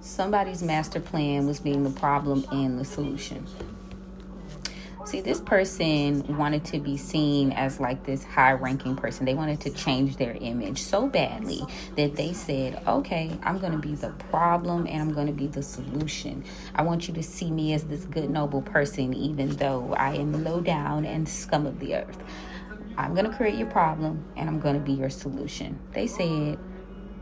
Somebody's master plan was being the problem and the solution. See, this person wanted to be seen as like this high-ranking person. They wanted to change their image so badly that they said, okay, I'm going to be the problem and I'm going to be the solution. I want you to see me as this good, noble person, even though I am low down and scum of the earth. I'm going to create your problem and I'm going to be your solution. They said,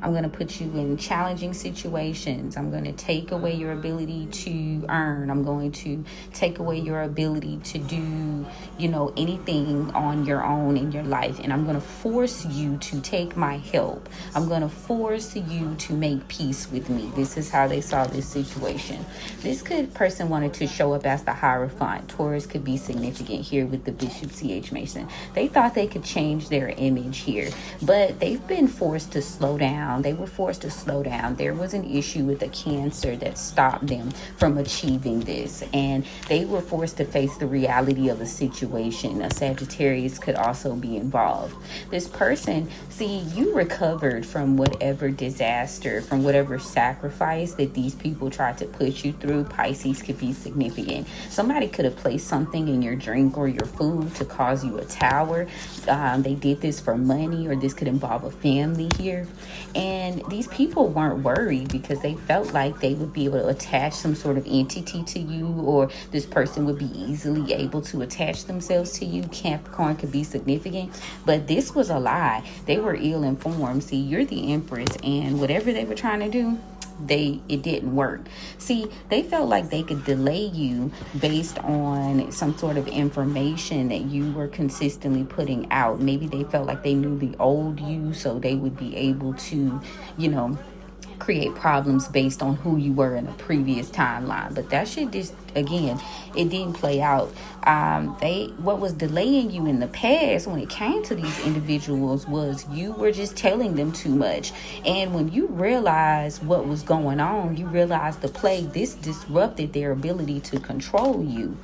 I'm going to put you in challenging situations. I'm going to take away your ability to earn. I'm going to take away your ability to do, anything on your own in your life. And I'm going to force you to take my help. I'm going to force you to make peace with me. This is how they saw this situation. This person wanted to show up as the Hierophant. Taurus could be significant here with the Bishop C.H. Mason. They thought they could change their image here, but they've been forced to slow down. They were forced to slow down. There was an issue with the Cancer that stopped them from achieving this, and they were forced to face the reality of a situation. A Sagittarius could also be involved. This person, see, you recovered from whatever disaster, from whatever sacrifice that these people tried to put you through. Pisces could be significant. Somebody could have placed something in your drink or your food to cause you a tower. They did this for money, or this could involve a family here. And these people weren't worried because they felt like they would be able to attach some sort of entity to you, or this person would be easily able to attach themselves to you. Capricorn could be significant, but this was a lie. They were ill-informed. See, you're the Empress, and whatever they were trying to do, it didn't work. See, they felt like they could delay you based on some sort of information that you were consistently putting out. Maybe they felt like they knew the old you, so they would be able to, create problems based on who you were in a previous timeline. But that shit just, again, it didn't play out. What was delaying you in the past when it came to these individuals was you were just telling them too much. And when you realized what was going on, you realized the plague, this disrupted their ability to control you.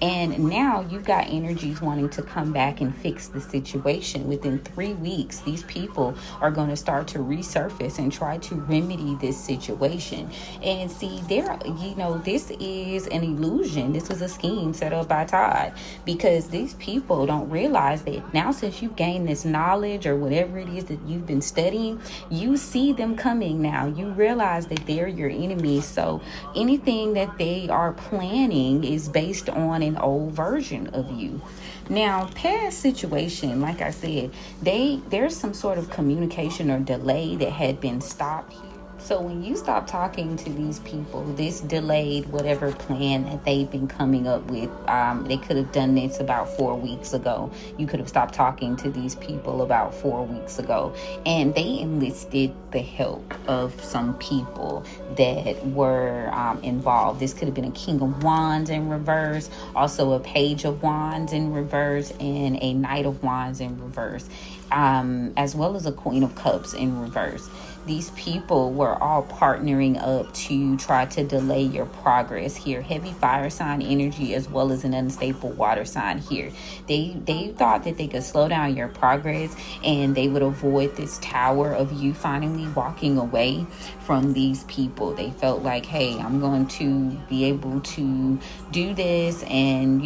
And now you've got energies wanting to come back and fix the situation. Within 3 weeks, these people are going to start to resurface and try to remedy this situation. And see, this is an illusion. This is a scheme set up by Todd, because these people don't realize that now, since you've gained this knowledge or whatever it is that you've been studying, you see them coming now. You realize that they're your enemies. So anything that they are planning is based on an old version of you. Now, past situation, like I said, there's some sort of communication or delay that had been stopped. So when you stop talking to these people, this delayed whatever plan that they've been coming up with. They could have done this about 4 weeks ago. You could have stopped talking to these people about 4 weeks ago. And they enlisted the help of some people that were involved. This could have been a King of Wands in reverse, also a Page of Wands in reverse, and a Knight of Wands in reverse, as well as a Queen of Cups in reverse. These people were all partnering up to try to delay your progress here. Heavy fire sign energy as well as an unstable water sign here. They thought that they could slow down your progress and they would avoid this tower of you finally walking away from these people. They felt like, hey, I'm going to be able to do this and,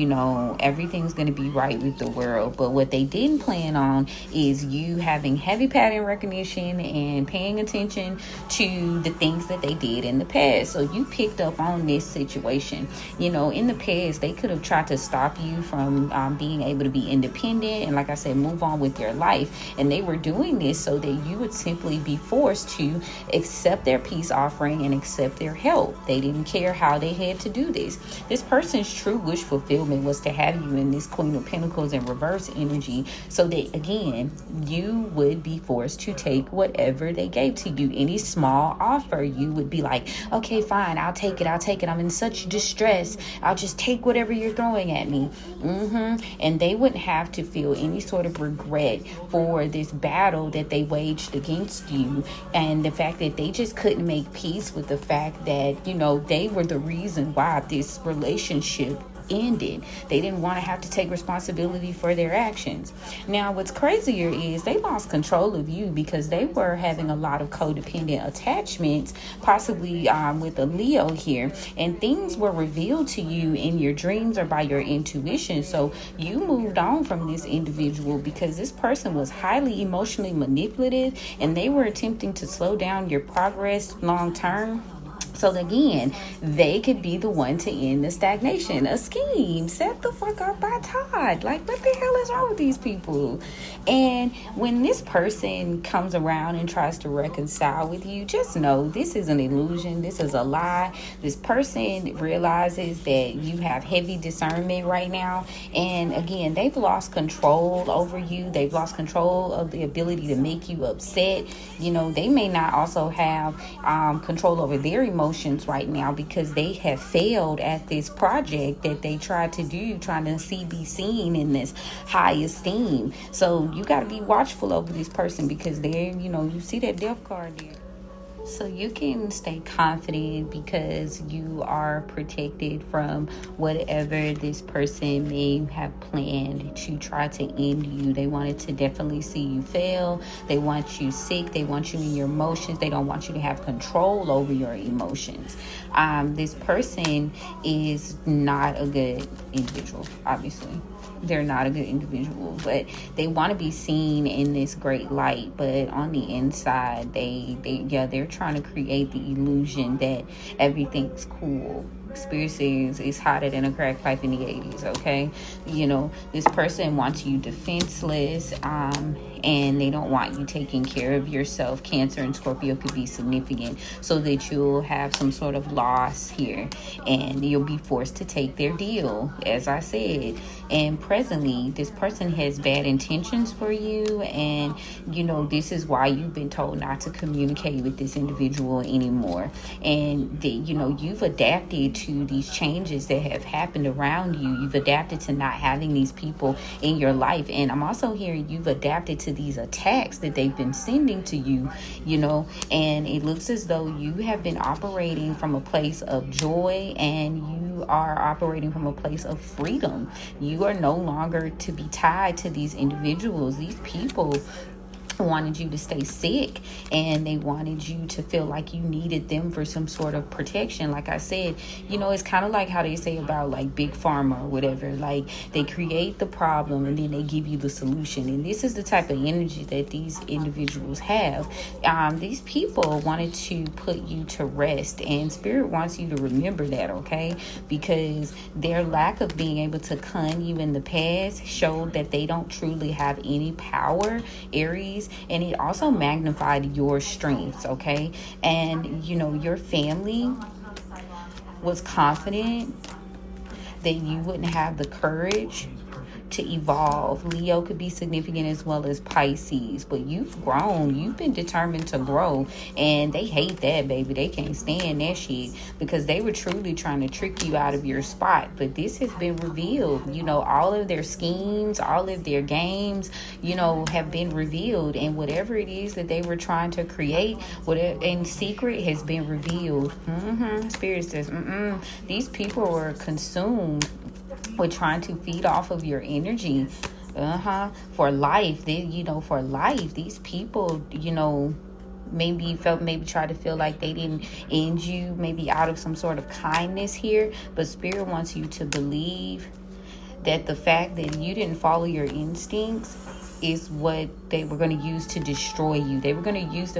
everything's going to be right with the world. But what they didn't plan on is you having heavy pattern recognition and paying attention to the things that they did in the past. So you picked up on this situation. In the past, they could have tried to stop you from being able to be independent and, like I said, move on with your life. And they were doing this so that you would simply be forced to accept their peace offering and accept their help. They didn't care how they had to do this. This person's true wish fulfillment was to have you in this Queen of Pentacles in reverse energy, so that, again, you would be forced to take whatever they gave to you. Any small offer, you would be like, okay, fine, I'll take it. I'm in such distress. I'll just take whatever you're throwing at me. And they wouldn't have to feel any sort of regret for this battle that they waged against you, and the fact that they just couldn't make peace with the fact that, they were the reason why this relationship ended. They didn't want to have to take responsibility for their actions. Now, what's crazier is they lost control of you because they were having a lot of codependent attachments, possibly with a Leo here, and things were revealed to you in your dreams or by your intuition. So you moved on from this individual because this person was highly emotionally manipulative, and they were attempting to slow down your progress long term. So again, they could be the one to end the stagnation. A scheme set the fuck up by Todd. Like, what the hell is wrong with these people? And when this person comes around and tries to reconcile with you, just know this is an illusion. This is a lie. This person realizes that you have heavy discernment right now. And again, they've lost control over you. They've lost control of the ability to make you upset. You know, they may not also have control over their emotions right now because they have failed at this project that they tried to do, trying to be seen in this high esteem. So you got to be watchful over this person because they're, you see that death card there. So you can stay confident because you are protected from whatever this person may have planned to try to end you. They wanted to definitely see you fail. They want you sick. They want you in your emotions. They don't want you to have control over your emotions. This person is not a good individual, obviously. They're not a good individual, but they want to be seen in this great light. But on the inside, they're trying to create the illusion that everything's cool. Spirit says it's hotter than a crack pipe in the 80s, okay? This person wants you defenseless, and they don't want you taking care of yourself. Cancer and Scorpio could be significant, so that you'll have some sort of loss here, and you'll be forced to take their deal, as I said. And presently, this person has bad intentions for you, and, this is why you've been told not to communicate with this individual anymore. And, you've adapted to these changes that have happened around you. You've adapted to not having these people in your life. And I'm also hearing you've adapted to these attacks that they've been sending to you, and it looks as though you have been operating from a place of joy, and you are operating from a place of freedom. You are no longer to be tied to these individuals. These people wanted you to stay sick, and they wanted you to feel like you needed them for some sort of protection. Like I said, it's kind of like how they say about like big pharma or whatever. Like, they create the problem and then they give you the solution. And this is the type of energy that these individuals have. These people wanted to put you to rest, and Spirit wants you to remember that, okay? Because their lack of being able to con you in the past showed that they don't truly have any power, Aries. And it also magnified your strengths, okay? And, your family was confident that you wouldn't have the courage to evolve. Leo could be significant as well as Pisces, but you've grown. You've been determined to grow, and they hate that, baby. They can't stand that shit because they were truly trying to trick you out of your spot. But this has been revealed. All of their schemes, all of their games, have been revealed, and whatever it is that they were trying to create, whatever in secret, has been revealed. Spirit says, these people were consumed with trying to feed off of your energy for life. For life, these people maybe tried to feel like they didn't end you, maybe out of some sort of kindness here. But Spirit wants you to believe that the fact that you didn't follow your instincts is what they were going to use to destroy you. They were going to use the